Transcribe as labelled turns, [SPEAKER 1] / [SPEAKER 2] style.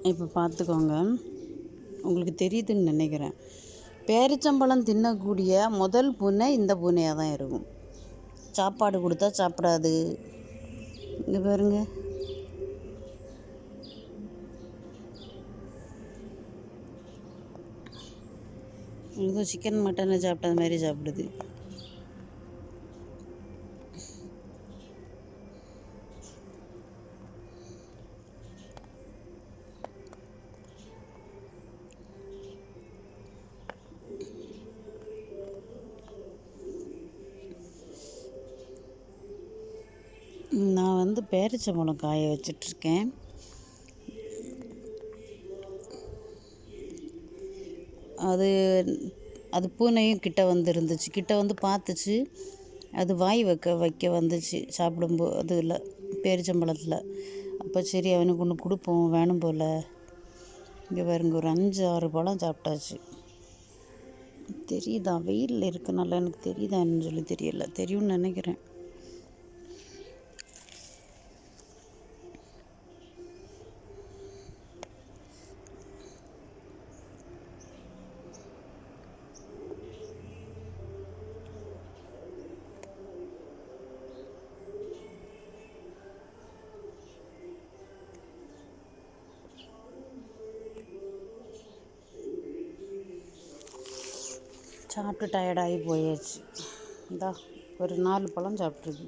[SPEAKER 1] இப்போ பார்த்துக்கோங்க, உங்களுக்கு தெரியுதுன்னு நினைக்கிறேன். பேரிச்சம்பழம் தின்னக்கூடிய முதல் பூனை இந்த பூனையாக தான் இருக்கும். சாப்பாடு கொடுத்தா சாப்பிடாது. இங்கே பாருங்க, ஏதோ சிக்கன் மட்டனை சாப்பிட்டது மாதிரி சாப்பிடுது. நான் பேரிச்சம்பழம் காய வச்சிட்ருக்கேன். அது அது பூனையும் கிட்ட இருந்துச்சு. கிட்ட பார்த்துச்சு. அது வாய் வைக்க வந்துச்சு சாப்பிடும்போது. அதில் பேரிச்சம்பழத்தில். அப்போ சரி அவனுக்கு ஒன்று கொடுப்போம் வேணும் போல். இங்கே பாருங்க, ஒரு 5-6 பழம் சாப்பிட்டாச்சு. தெரியுதா? வெயிலில் இருக்கனால எனக்கு தெரியுதான்னு சொல்லி தெரியல. தெரியும்னு நினைக்கிறேன். சாப்பிட்டு டயர்டாகி போயாச்சு. ஒரு 4 பழம் சாப்பிட்ருக்கு.